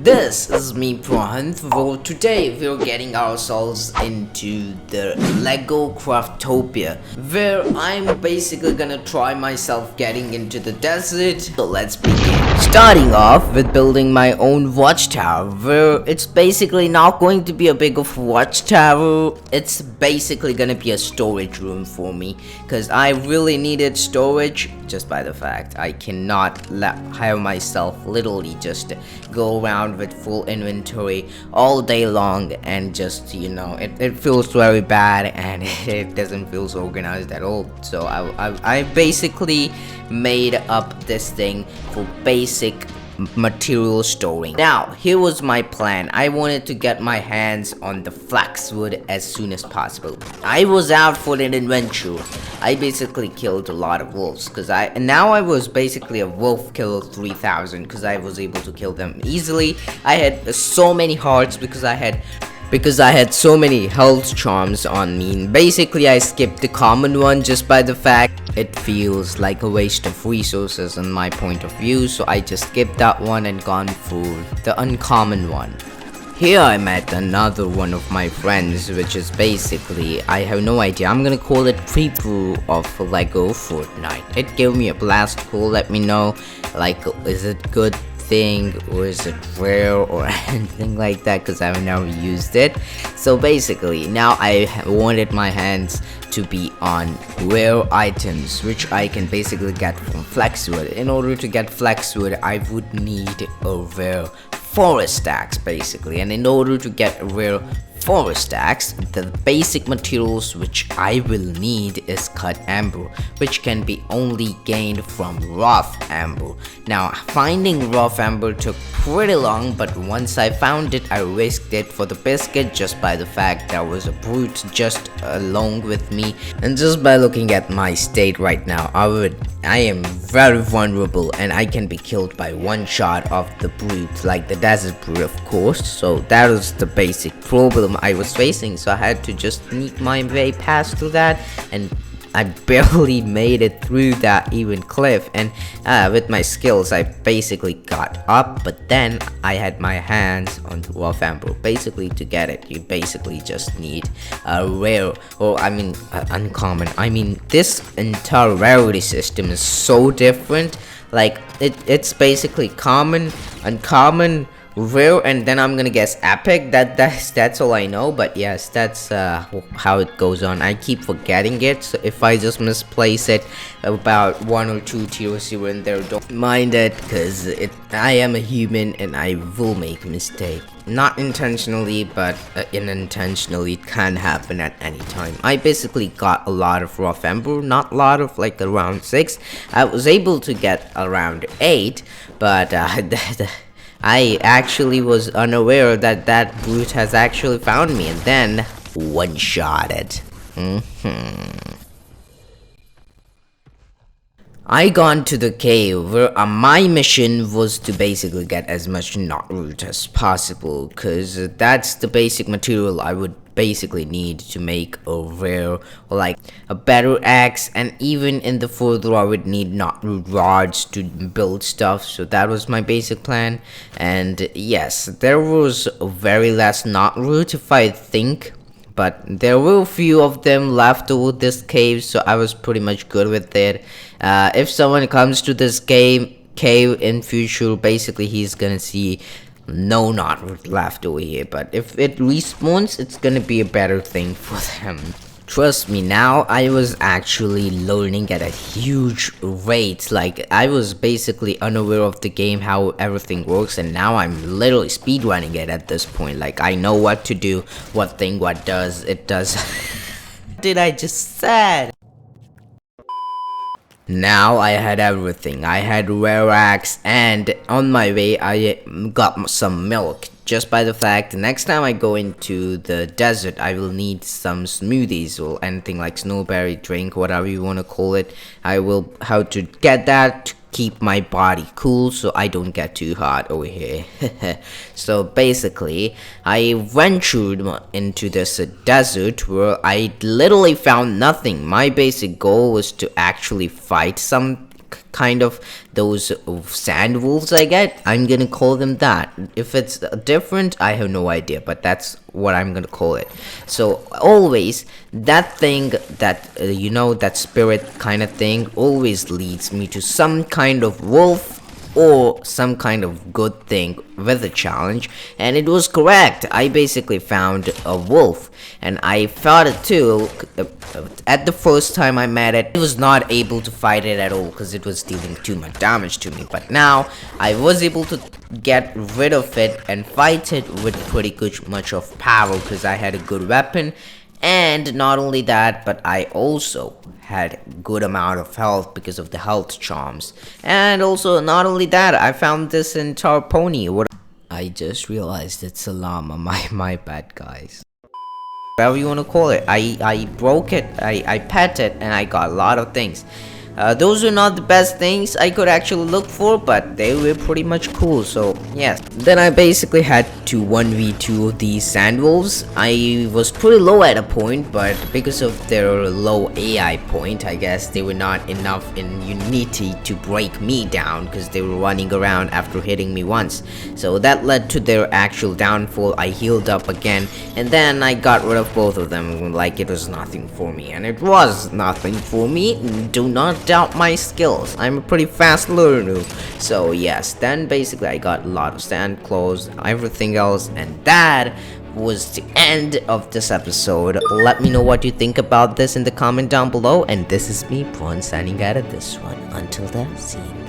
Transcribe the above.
This is me, Prahant. Well, today we're getting ourselves into the Lego Craftopia, where I'm basically gonna try myself getting into the desert. So let's begin. Starting off with building my own watchtower, where it's basically not going to be a big of watchtower. It's basically gonna be a storage room for me, because I really needed storage. Just by the fact I cannot have myself literally just go around with full inventory all day long, and just it feels very bad and it doesn't feel so organized at all. So I basically made up this thing for basic material storing. Now here was my plan. I wanted to get my hands on the flaxwood as soon as possible. I was out for an adventure. I basically killed a lot of wolves because I was basically a wolf killer 3000 because I was able to kill them easily. I had so many hearts because I had so many health charms on me. Basically I skipped the common one just by the fact it feels like a waste of resources in my point of view, so I just skipped that one and gone for the uncommon one. Here I met another one of my friends, which is basically, I have no idea, I'm gonna call it preview of Lego Fortnite. It gave me a blast. Cool, let me know, like, is it good thing or is it rare or anything like that, because I've never used it. So basically now I wanted my hands to be on rare items, which I can basically get from flexwood. In order to get flexwood I would need a rare forest axe basically, and in order to get a rare forest axe, the basic materials which I will need is cut amber, which can be only gained from rough amber. Now finding rough amber took pretty long, but once I found it I risked it for the biscuit just by the fact there was a brute just along with me. And just by looking at my state right now, I am very vulnerable and I can be killed by one shot of the brute, like the desert brute of course. So that was the basic problem I was facing, so I had to just sneak my way past through that, and I barely made it through that even cliff. And with my skills I basically got up, but then I had my hands on the rough amber. Basically to get it you basically just need a rare, or uncommon. This entire rarity system is so different. Like it's basically common, uncommon, rare, and then I'm gonna guess epic. That's all I know, but yes, that's how it goes on. I keep forgetting it, so if I just misplace it about 1 or 2 tiers here and there, don't mind it, because I am a human and I will make a mistake. Not intentionally, but unintentionally. It can happen at any time. I basically got a lot of rough amber, not a lot of, like around 6. I was able to get around 8, but I actually was unaware that that brute has actually found me and then one-shotted. I gone to the cave where my mission was to basically get as much knot as possible, because that's the basic material I would basically need to make a rare, or like a better axe, and even in the further I would need knotroot rods to build stuff. So that was my basic plan. And yes, there was very less knotroot if I think, but there were a few of them left over this cave, so I was pretty much good with it. If someone comes to this cave in future, basically he's gonna see no knotroot left over here, but if it respawns it's gonna be a better thing for them. Trust me, now I was actually learning at a huge rate. Like I was basically unaware of the game, how everything works, and now I'm literally speedrunning it at this point. Like I know what to do, what thing, what does it does. Did I just said? Now I had everything. I had rare axe, and on my way I got some milk. Just by the fact, next time I go into the desert I will need some smoothies or anything like snowberry drink, whatever you want to call it. I will how to get that to keep my body cool so I don't get too hot over here. So basically I ventured into this desert where I literally found nothing. My basic goal was to actually fight some kind of those sand wolves I get, I'm gonna call them that. If it's different, I have no idea, but that's what I'm gonna call it. So always that thing, that you know, that spirit kind of thing always leads me to some kind of wolf or some kind of good thing with a challenge, and it was correct. I basically found a wolf, and I fought it too. At the first time I met it, I was not able to fight it at all because it was dealing too much damage to me, but now I was able to get rid of it and fight it with pretty good much of power because I had a good weapon. And not only that, but I also had good amount of health because of the health charms. And also not only that, I found this entire pony. What I just realized it's a llama. My bad, guys. Whatever you want to call it. I broke it, I pet it, and I got a lot of things. Those are not the best things I could actually look for, but they were pretty much cool, so yes. Then I basically had to 1v2 these sandwolves. I was pretty low at a point, but because of their low AI point, I guess they were not enough in unity to break me down because they were running around after hitting me once. So that led to their actual downfall. I healed up again, and then I got rid of both of them like it was nothing for me, and it was nothing for me. Do not doubt my skills. I'm a pretty fast learner. So yes, then basically I got a lot of sand clothes, everything else, and that was the end of this episode. Let me know what you think about this in the comment down below, and this is me, Prahant, signing out of this one. Until then, see you.